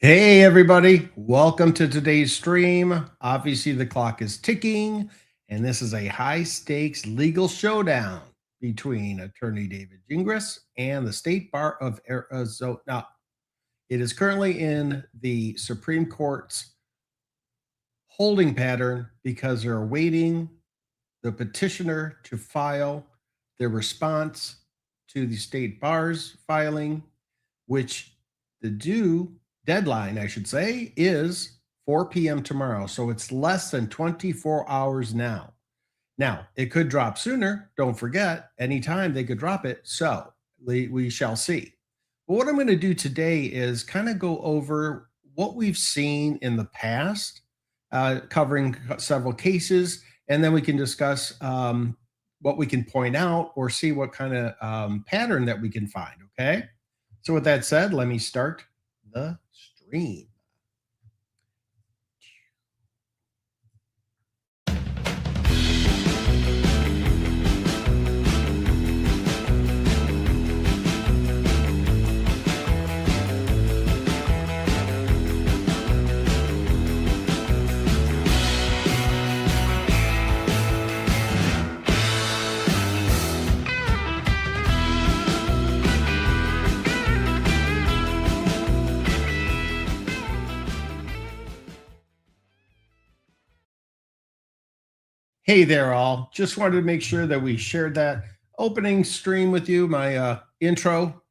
Hey, everybody. Welcome to today's stream. Obviously, the clock is ticking, and this is a high stakes legal showdown between attorney David Gingras and the State Bar of Arizona. Now, it is currently in the Supreme Court's holding pattern because they're awaiting the petitioner to file their response to the state bar's filing, which the due deadline, I should say, is 4 p.m. tomorrow. So it's less than 24 hours now. Now, it could drop sooner. Don't forget, anytime they could drop it. So we shall see. But what I'm going to do today is kind of go over what we've seen in the past, covering several cases, and then we can discuss what we can point out or see what kind of pattern that we can find. Okay. So with that said, let me start the stream. Hey there, all. Just wanted to make sure that we shared that opening stream with you, my intro.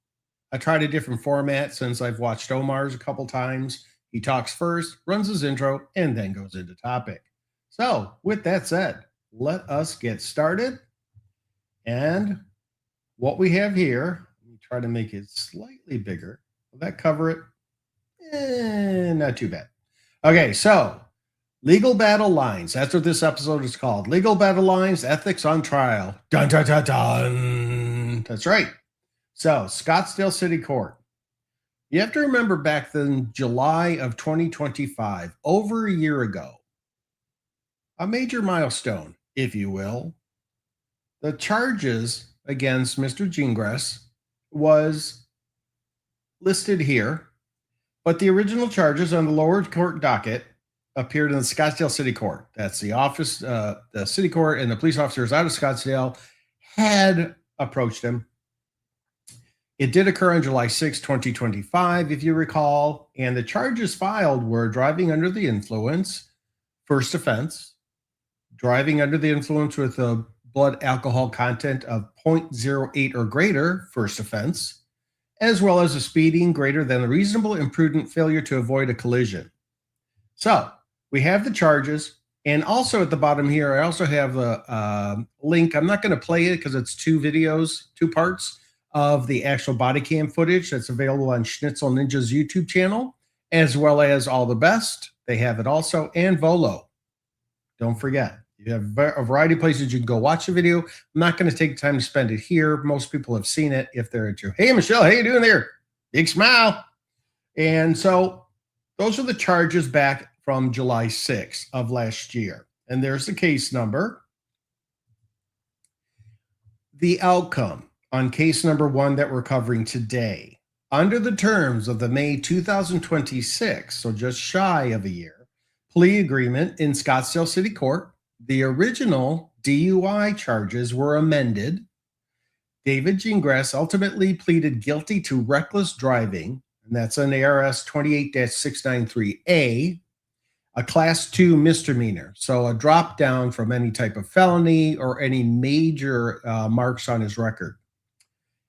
I tried a different format since I've watched Omar's a couple times. He talks first, runs his intro, and then goes into topic. So, with that said, let us get started. And what we have here, let me try to make it slightly bigger. Will that cover it? Not too bad. Okay, so legal battle lines. That's what this episode is called. Legal battle lines, ethics on trial. Dun, dun, dun, dun. That's right. So, Scottsdale City Court. You have to remember back then, July of 2025, over a year ago, a major milestone, if you will. The charges against Mr. Gingras was listed here, but the original charges on the lower court docket appeared in the Scottsdale City Court. That's the office, the city court, and the police officers out of Scottsdale had approached him. It did occur on July 6, 2025, if you recall, and the charges filed were driving under the influence, first offense, driving under the influence with a blood alcohol content of 0.08 or greater, first offense, as well as a speeding greater than a reasonable imprudent failure to avoid a collision. So we have the charges, and also at the bottom here, I also have a link. I'm not going to play it because it's two videos, two parts of the actual body cam footage that's available on Schnitzel Ninja's YouTube channel, as well as All the Best. They have it also, and Volo. Don't forget, you have a variety of places you can go watch the video. I'm not going to take time to spend it here. Most people have seen it if they're into, hey, Michelle, how you doing there? Big smile. And so those are the charges back from July 6th of last year. And there's the case number. The outcome on case number 1 that we're covering today, under the terms of the May 2026, so just shy of a year, plea agreement in Scottsdale City Court, the original DUI charges were amended. David Gingras ultimately pleaded guilty to reckless driving, and that's an ARS 28-693A, a class 2 misdemeanor. So a drop down from any type of felony or any major marks on his record.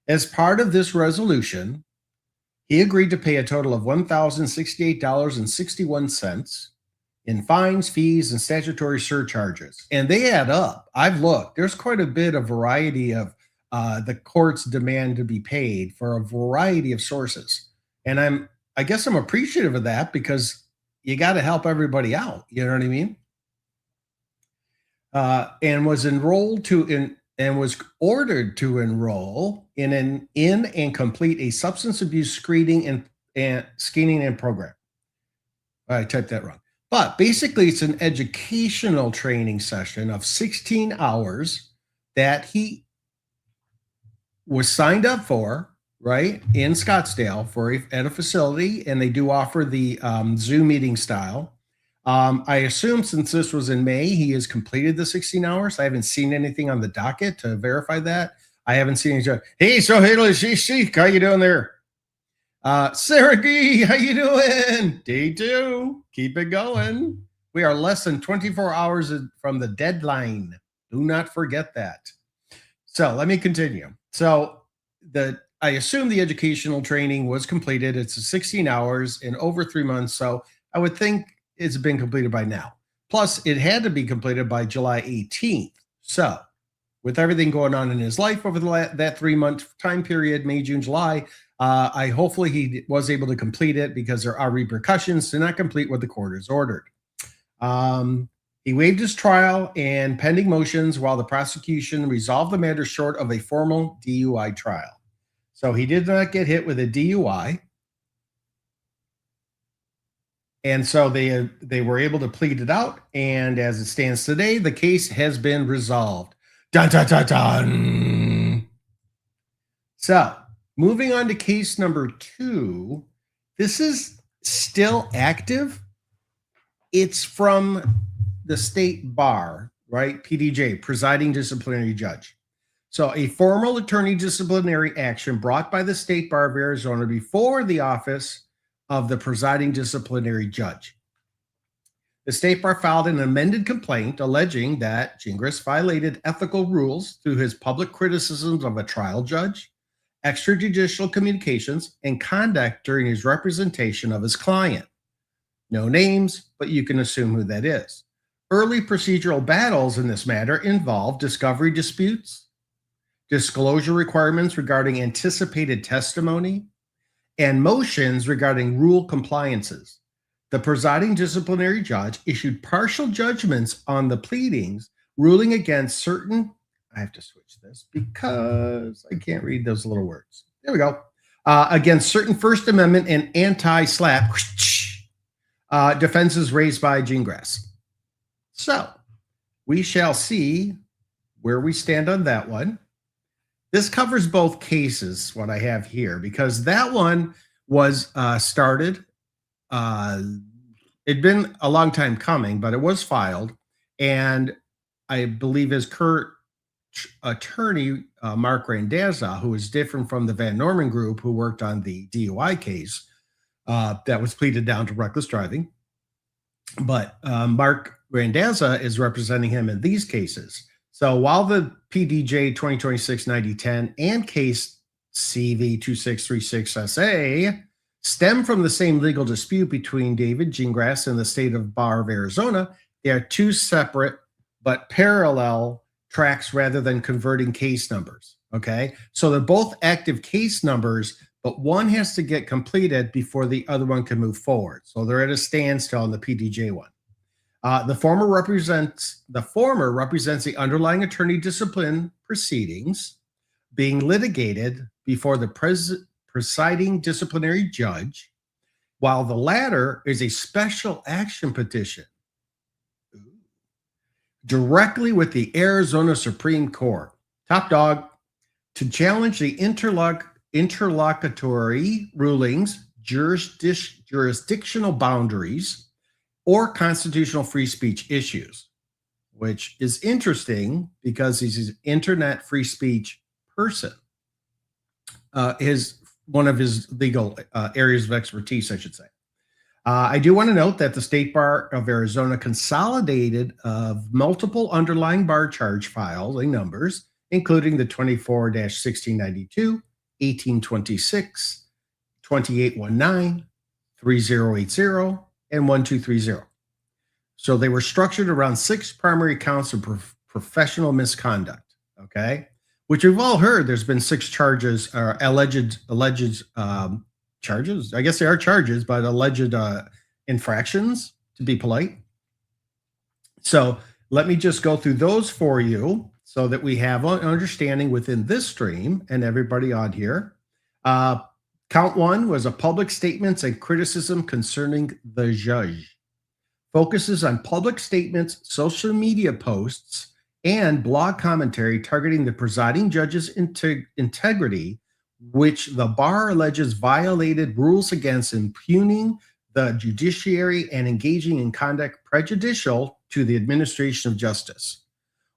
As part of this resolution, he agreed to pay a total of $1,068.61 in fines, fees, and statutory surcharges. And they add up. I've looked. There's quite a bit of variety of the court's demand to be paid for a variety of sources. And I guess I'm appreciative of that because you got to help everybody out. You know what I mean? And was enrolled and was ordered to enroll in and complete a substance abuse screening and program. I typed that wrong. But basically, it's an educational training session of 16 hours that he was signed up for, right, in Scottsdale at a facility, and they do offer the Zoom meeting style. I assume since this was in May, he has completed the 16 hours. I haven't seen anything on the docket to verify that. I haven't seen any. Hey, so hey, how you doing there? Sarah G, how you doing? Day 2. Keep it going. We are less than 24 hours from the deadline. Do not forget that. So let me continue. So I assume the educational training was completed. It's 16 hours in over 3 months. So I would think it's been completed by now. Plus, it had to be completed by July 18th. So with everything going on in his life over that 3-month time period, May, June, July, I hopefully he was able to complete it because there are repercussions to not complete what the court has ordered. He waived his trial and pending motions while the prosecution resolved the matter short of a formal DUI trial. So he did not get hit with a DUI. And so they were able to plead it out. And as it stands today, the case has been resolved. Dun, dun, dun, dun. So moving on to case number 2. This is still active. It's from the state bar, right? PDJ, presiding disciplinary judge. So a formal attorney disciplinary action brought by the state bar of Arizona before the office of the presiding disciplinary judge. The state bar filed an amended complaint alleging that Gingras violated ethical rules through his public criticisms of a trial judge, extrajudicial communications, and conduct during his representation of his client. No names, but you can assume who that is. Early procedural battles in this matter involved discovery disputes, disclosure requirements regarding anticipated testimony, and motions regarding rule compliances. The presiding disciplinary judge issued partial judgments on the pleadings, ruling against certain, I have to switch this because I can't read those little words. There we go. Against certain First Amendment and anti-SLAPP defenses raised by Gingras. So we shall see where we stand on that one. This covers both cases, what I have here, because that one was started. It'd been a long time coming, but it was filed. And I believe his current attorney, Mark Randazza, who is different from the Van Norman group who worked on the DUI case that was pleaded down to reckless driving. But Mark Randazza is representing him in these cases. So while the PDJ 2026-9010 and case CV2636SA stem from the same legal dispute between David Gingras and the state of Bar of Arizona, they are two separate but parallel tracks rather than converting case numbers. Okay, so they're both active case numbers, but one has to get completed before the other one can move forward. So they're at a standstill on the PDJ one. The former represents the underlying attorney discipline proceedings being litigated before the presiding disciplinary judge, while the latter is a special action petition directly with the Arizona Supreme Court, top dog, to challenge the interlocutory rulings, jurisdictional boundaries, or constitutional free speech issues, which is interesting because he's an internet free speech person. One of his legal areas of expertise, I should say. I do want to note that the State Bar of Arizona consolidated of multiple underlying bar charge files and numbers, including the 24-1692, 1826, 2819, 3080, and 1230. So they were structured around 6 primary counts of professional misconduct, okay? Which we've all heard there's been 6 charges, or alleged charges. I guess they are charges, but alleged infractions, to be polite. So let me just go through those for you so that we have an understanding within this stream and everybody on here. Count 1 was a public statements and criticism concerning the judge. Focuses on public statements, social media posts, and blog commentary targeting the presiding judge's integrity which the bar alleges violated rules against impugning the judiciary and engaging in conduct prejudicial to the administration of justice.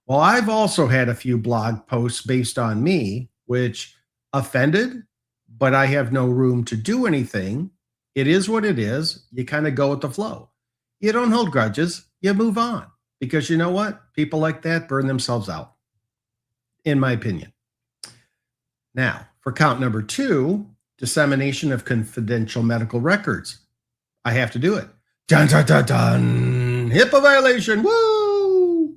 Well, I've also had a few blog posts based on me, which offended, but I have no room to do anything. It is what it is. You kind of go with the flow. You don't hold grudges, you move on. Because you know what? People like that burn themselves out, in my opinion. Now, for count number 2, dissemination of confidential medical records. I have to do it. Dun, dun, dun, dun. HIPAA violation. Woo!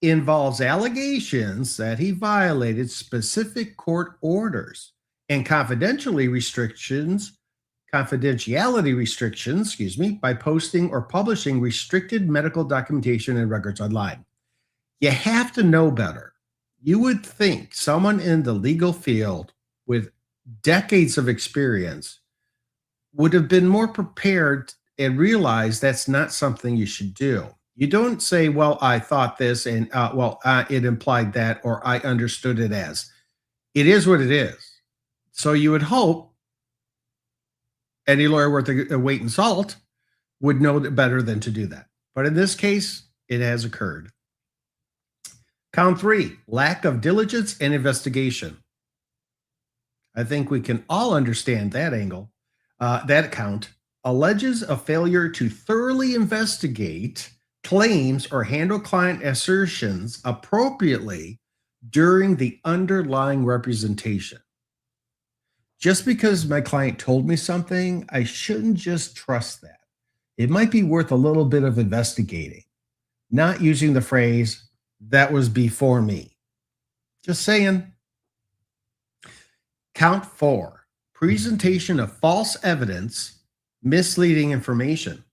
Involves allegations that he violated specific court orders and confidentiality restrictions, by posting or publishing restricted medical documentation and records online. You have to know better. You would think someone in the legal field with decades of experience would have been more prepared and realized that's not something you should do. You don't say, well, I thought this and it implied that, or I understood it as. It is what it is. So you would hope any lawyer worth a weight in salt would know better than to do that. But in this case, it has occurred. Count 3, lack of diligence and investigation. I think we can all understand that angle. That count alleges a failure to thoroughly investigate claims or handle client assertions appropriately during the underlying representation. Just because my client told me something, I shouldn't just trust that. It might be worth a little bit of investigating, not using the phrase, that was before me. Just saying. Count 4, presentation of false evidence, misleading information.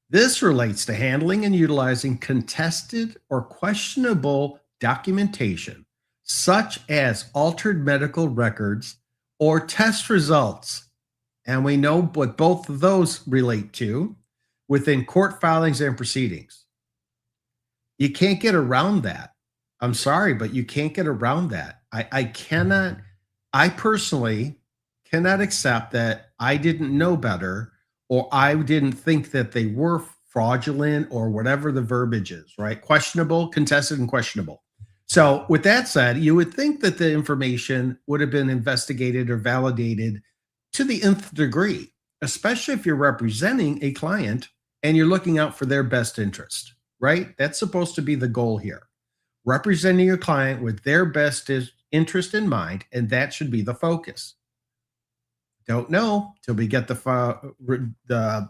This relates to handling and utilizing contested or questionable documentation, such as altered medical records or test results. And we know what both of those relate to within court filings and proceedings. You can't get around that. I'm sorry, but you can't get around that. I personally cannot accept that I didn't know better, or I didn't think that they were fraudulent, or whatever the verbiage is, right? Questionable, contested, and questionable. So with that said, you would think that the information would have been investigated or validated to the nth degree, especially if you're representing a client and you're looking out for their best interest, right? That's supposed to be the goal here. Representing your client with their best interest in mind, and that should be the focus. Don't know till we get the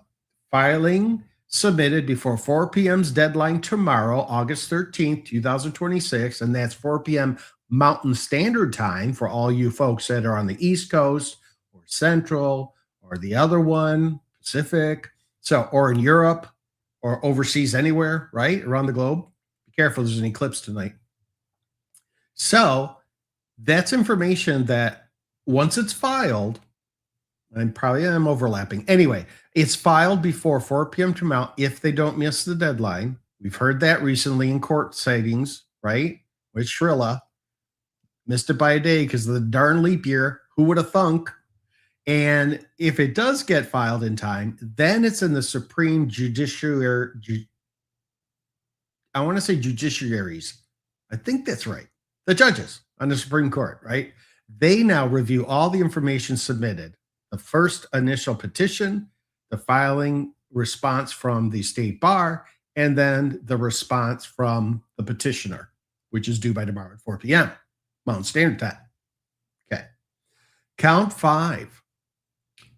filing submitted before 4 p.m.'s deadline tomorrow, August 13th, 2026, and that's 4 p.m. Mountain Standard Time for all you folks that are on the East Coast or Central or the other one, Pacific, or in Europe or overseas anywhere, right, around the globe. Be careful, there's an eclipse tonight. So that's information that once it's filed, and probably I'm overlapping. Anyway, it's filed before 4 p.m. tomorrow if they don't miss the deadline. We've heard that recently in court sightings, right? With Shrilla. Missed it by a day because of the darn leap year. Who would have thunk? And if it does get filed in time, then it's in the Supreme Judiciary. I want to say judiciaries. I think that's right. The judges on the Supreme Court, right? They now review all the information submitted. The first initial petition, the filing response from the state bar, and then the response from the petitioner, which is due by tomorrow at 4 p.m. Mountain Standard Time. Okay. Count 5.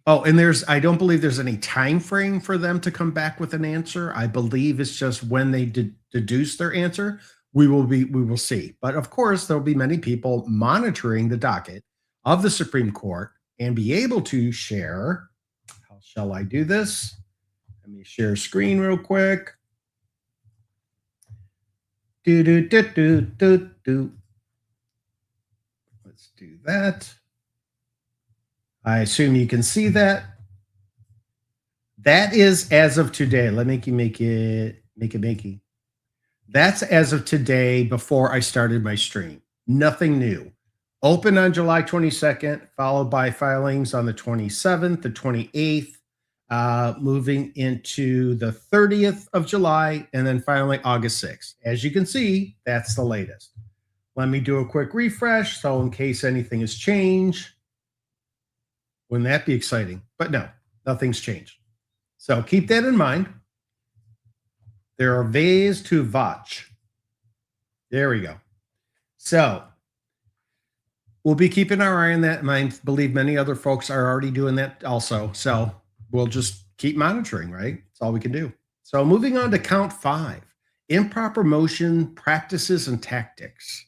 Oh, and I don't believe there's any time frame for them to come back with an answer. I believe it's just when they deduce their answer, we will see. But of course, there'll be many people monitoring the docket of the Supreme Court and be able to share. How shall I do this? Let me share screen real quick. Let's do that. I assume you can see that. That is as of today. Let me make it. That's as of today before I started my stream. Nothing new. Open on July 22nd, followed by filings on the 27th, the 28th, moving into the 30th of July, and then finally August 6th. As you can see, that's the latest. Let me do a quick refresh. So in case anything has changed, wouldn't that be exciting? But no, nothing's changed. So keep that in mind. There are ways to watch. There we go. So we'll be keeping our eye on that. And I believe many other folks are already doing that also. So we'll just keep monitoring, right? That's all we can do. So moving on to count 5, improper motion practices and tactics.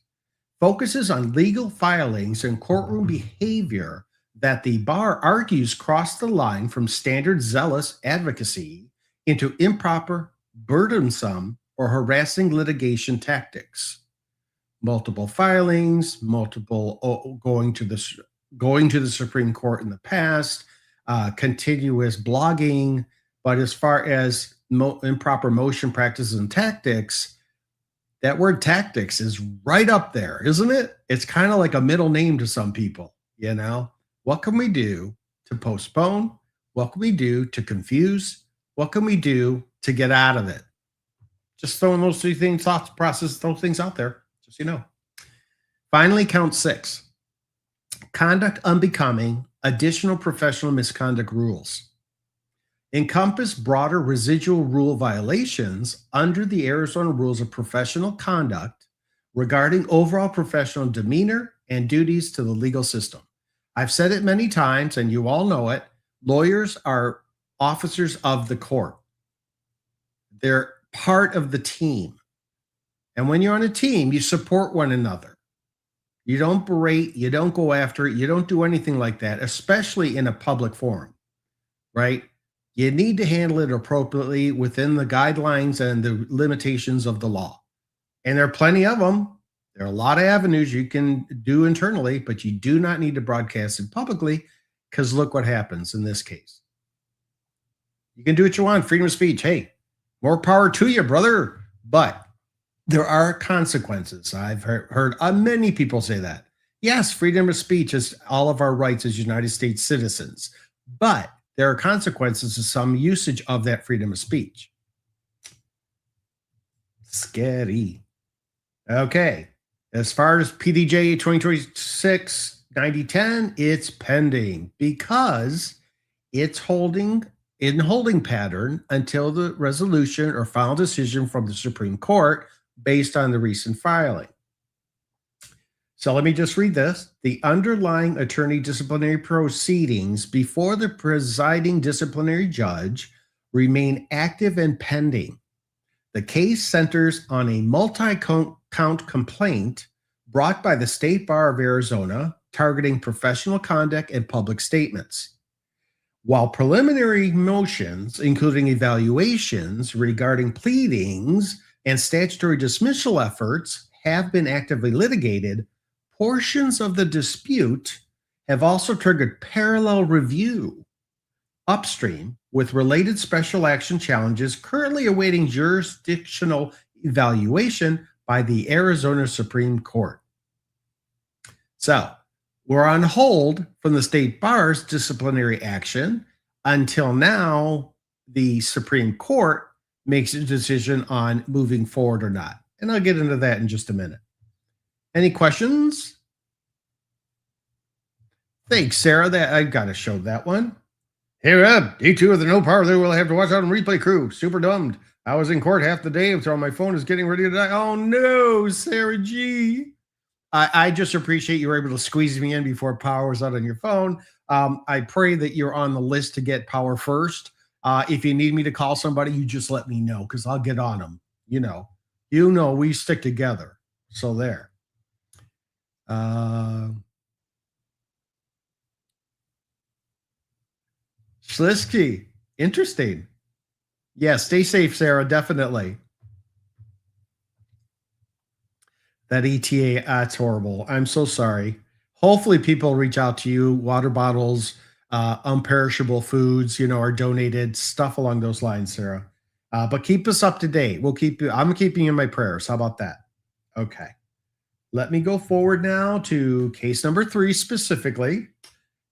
Focuses on legal filings and courtroom behavior that the bar argues cross the line from standard zealous advocacy into improper, burdensome, or harassing litigation tactics. Multiple filings, multiple going to the Supreme Court in the past, continuous blogging. But as far as improper motion practices and tactics, that word tactics is right up there, isn't it? It's kind of like a middle name to some people, you know? What can we do to postpone? What can we do to confuse? What can we do to get out of it? Just throwing those 3 things, thoughts, process, those things out there, just so you know. Finally, count 6. Conduct unbecoming, additional professional misconduct rules. Encompass broader residual rule violations under the Arizona Rules of Professional Conduct regarding overall professional demeanor and duties to the legal system. I've said it many times, and you all know it. Lawyers are officers of the court. They're part of the team. And when you're on a team, you support one another. You don't berate, you don't go after it, you don't do anything like that, especially in a public forum, right? You need to handle it appropriately within the guidelines and the limitations of the law. And there are plenty of them. There are a lot of avenues you can do internally, but you do not need to broadcast it publicly, because look what happens in this case. You can do what you want, freedom of speech. Hey, more power to you, brother. But there are consequences. I've heard many people say that. Yes, freedom of speech is all of our rights as United States citizens, but there are consequences to some usage of that freedom of speech. Scary. Okay. As far as PDJ 2026-9010, it's pending because it's holding pattern until the resolution or final decision from the Supreme Court based on the recent filing. So let me just read this. The underlying attorney disciplinary proceedings before the presiding disciplinary judge remain active and pending. The case centers on a multi-count complaint brought by the State Bar of Arizona targeting professional conduct and public statements. While preliminary motions, including evaluations regarding pleadings and statutory dismissal efforts, have been actively litigated, portions of the dispute have also triggered parallel review upstream with related special action challenges currently awaiting jurisdictional evaluation by the Arizona Supreme Court. So we're on hold from the state bar's disciplinary action until now the Supreme Court makes a decision on moving forward or not. And I'll get into that in just a minute. Any questions? Thanks, Sarah. That I got to show that one. Hey, Rob, day 2 of the no power there. Will I have to watch out on replay crew? Super dumbed. I was in court half the day until my phone is getting ready to die. Oh no, Sarah G. I just appreciate you were able to squeeze me in before power was out on your phone. I pray that you're on the list to get power first. If you need me to call somebody, you just let me know because I'll get on them. You know, we stick together. So there. Slisky, interesting. Yeah, stay safe, Sarah. Definitely. That ETA, that's horrible. I'm so sorry. Hopefully people reach out to you. Water bottles, unperishable foods, are donated, stuff along those lines, Sarah. But keep us up to date. I'm keeping you in my prayers. How about that? Okay. let me go forward now to case number 3 specifically.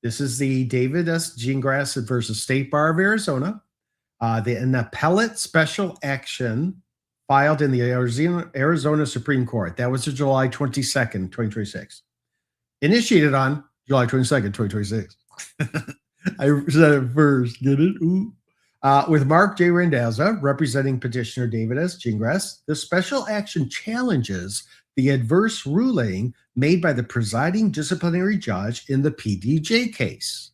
This is the David S. Gingras versus State Bar of Arizona. An appellate special action filed in the Arizona Supreme Court. That was July 22nd, 2026. Initiated on July 22nd, 2026. I said it first. Get it? Ooh. With Mark J. Randazza representing petitioner David S. Gingras, the special action challenges the adverse ruling made by the presiding disciplinary judge in the PDJ case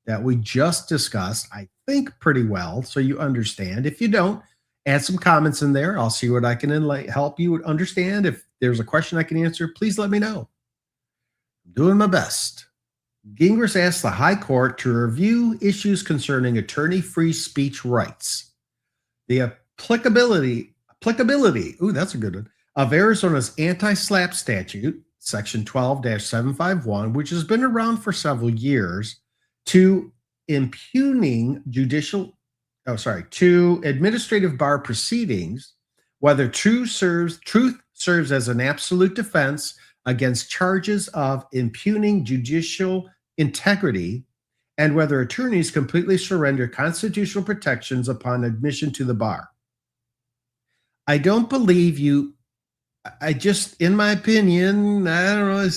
that we just discussed, I think pretty well, so you understand. If you don't, add some comments in there. I'll see what I can help you understand. If there's a question I can answer, please let me know. I'm doing my best. Gingras asked the High Court to review issues concerning attorney-free speech rights. The applicability, ooh, that's a good one, of Arizona's anti-SLAPP statute, section 12-751, which has been around for several years, to to administrative bar proceedings, whether truth serves as an absolute defense against charges of impugning judicial integrity, and whether attorneys completely surrender constitutional protections upon admission to the bar. I don't believe you. I just, in my opinion, I don't know,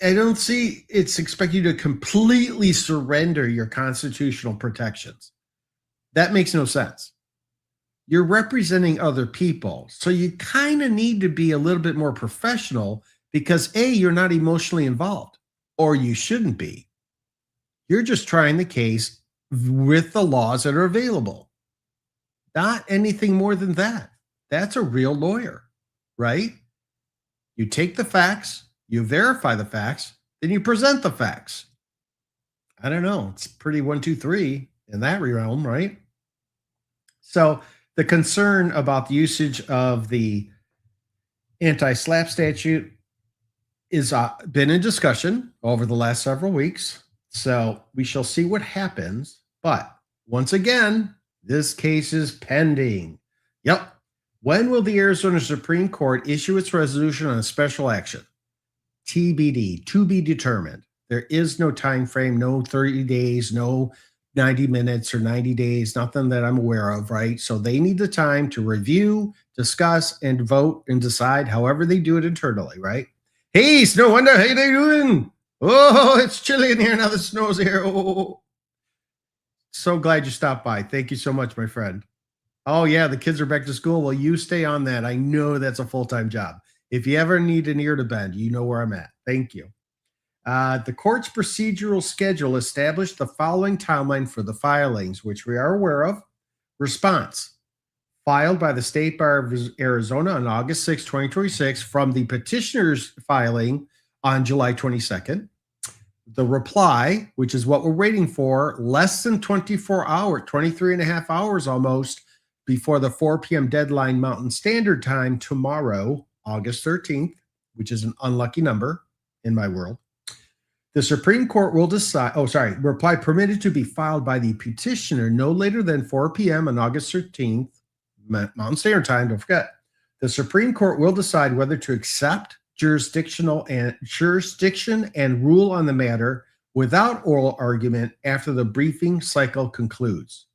I don't see it's expect you to completely surrender your constitutional protections. That makes no sense. You're representing other people, so you kind of need to be a little bit more professional because A, you're not emotionally involved, or you shouldn't be. You're just trying the case with the laws that are available. Not anything more than that. That's a real lawyer, right? You take the facts, you verify the facts, then you present the facts. I don't know. It's pretty 1, 2, 3 in that realm, right? So the concern about the usage of the anti-SLAPP statute is been in discussion over the last several weeks. So we shall see what happens. But once again, this case is pending. Yep. When will the Arizona Supreme Court issue its resolution on a special action? TBD, to be determined. There is no time frame, no 30 days, no 90 minutes or 90 days, nothing that I'm aware of, right? So they need the time to review, discuss, and vote and decide however they do it internally, right? Hey, Snow Wonder, how you doing? Oh, it's chilly in here now. The snow's here. Oh, so glad you stopped by. Thank you so much, my friend. Oh, yeah, the kids are back to school. Well, you stay on that. I know that's a full-time job. If you ever need an ear to bend, you know where I'm at. Thank you. The court's procedural schedule established the following timeline for the filings, which we are aware of. Response. Filed by the State Bar of Arizona on August 6, 2026, from the petitioner's filing on July 22nd. The reply, which is what we're waiting for, less than 24 hours, 23 and a half hours almost, before the 4 p.m. deadline Mountain Standard Time tomorrow, August 13th, which is an unlucky number in my world. The Supreme Court will decide, reply permitted to be filed by the petitioner no later than 4 p.m. on August 13th, Mountain Standard Time, don't forget. The Supreme Court will decide whether to accept jurisdiction and rule on the matter without oral argument after the briefing cycle concludes.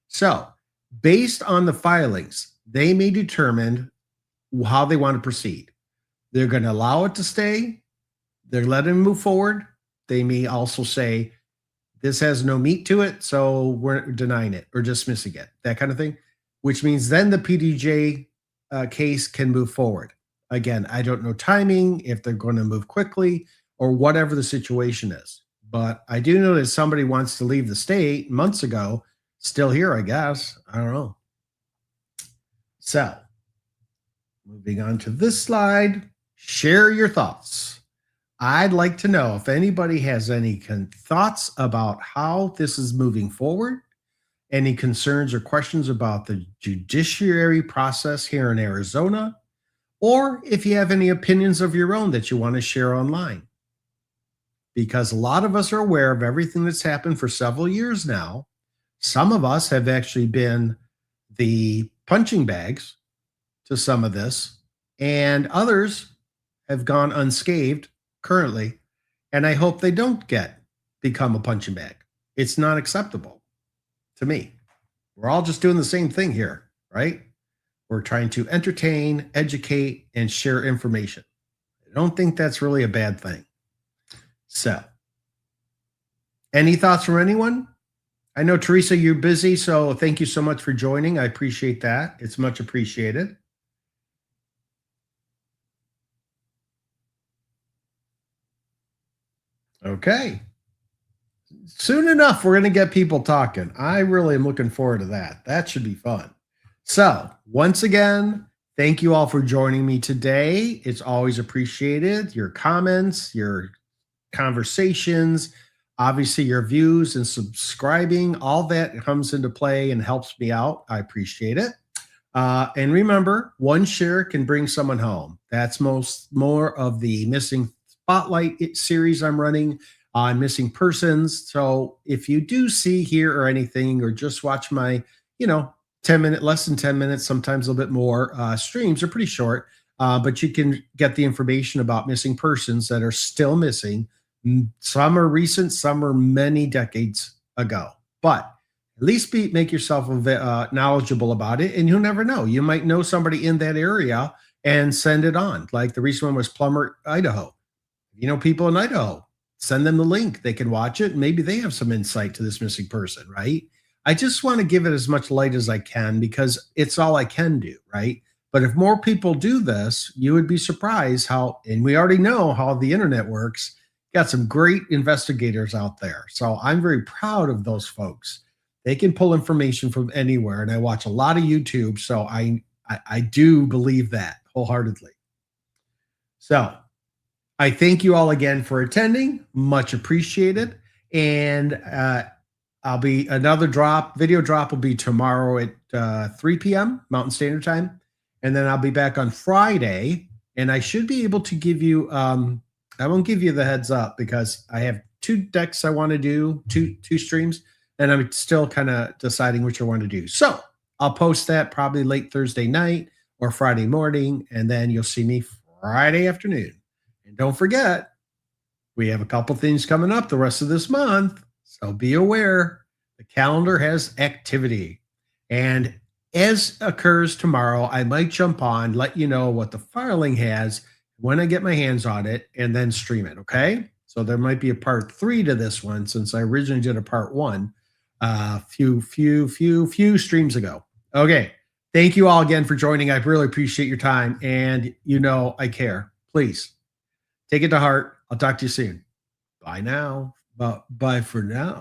So, based on the filings, they may determine how they want to proceed. They're going to allow it to stay. They're letting it move forward. They may also say, this has no meat to it, so we're denying it or dismissing it, that kind of thing, which means then the PDJ case can move forward. Again, I don't know timing, if they're going to move quickly or whatever the situation is. But I do know that somebody wants to leave the state months ago, still here, I guess. I don't know. So, moving on to this slide, share your thoughts. I'd like to know if anybody has any thoughts about how this is moving forward, any concerns or questions about the judiciary process here in Arizona, or if you have any opinions of your own that you want to share online. Because a lot of us are aware of everything that's happened for several years now. Some of us have actually been the punching bags to some of this, and others have gone unscathed currently, and I hope they don't become a punching bag. It's not acceptable to me. We're all just doing the same thing here, right? We're trying to entertain, educate, and share information. I don't think that's really a bad thing. So, any thoughts from anyone? I know, Teresa, you're busy, so thank you so much for joining. I appreciate that. It's much appreciated. Okay. Soon enough, we're going to get people talking. I really am looking forward to that. That should be fun. So, once again, thank you all for joining me today. It's always appreciated. Your comments, your conversations, obviously your views and subscribing, all that comes into play and helps me out. I appreciate it. And remember, one share can bring someone home. That's more of the missing spotlight series I'm running on missing persons. So if you do see, hear, or anything, or just watch my, 10-minute, less than 10 minutes, sometimes a little bit more streams are pretty short, but you can get the information about missing persons that are still missing. Some are recent, some are many decades ago, but at least make yourself knowledgeable about it. And you'll never know. You might know somebody in that area and send it on. Like the recent one was Plummer, Idaho. People in Idaho, send them the link. They can watch it. Maybe they have some insight to this missing person, right? I just want to give it as much light as I can because it's all I can do, right? But if more people do this, you would be surprised how, and we already know how the internet works, got some great investigators out there. So I'm very proud of those folks. They can pull information from anywhere, and I watch a lot of YouTube, so I do believe that wholeheartedly. So I thank you all again for attending. Much appreciated. And video drop will be tomorrow at 3 p.m. Mountain Standard Time. And then I'll be back on Friday, and I should be able to give you, I won't give you the heads up because I have 2 decks I want to do, two streams, and I'm still kind of deciding which I want to do. So I'll post that probably late Thursday night or Friday morning, and then you'll see me Friday afternoon. And don't forget, we have a couple things coming up the rest of this month, so be aware. The calendar has activity. And as occurs tomorrow, I might jump on, let you know what the filing has when I get my hands on it, and then stream it, okay? So there might be a part 3 to this one since I originally did a part 1 few streams ago. Okay, thank you all again for joining. I really appreciate your time, and I care. Please take it to heart. I'll talk to you soon. Bye now. Bye for now.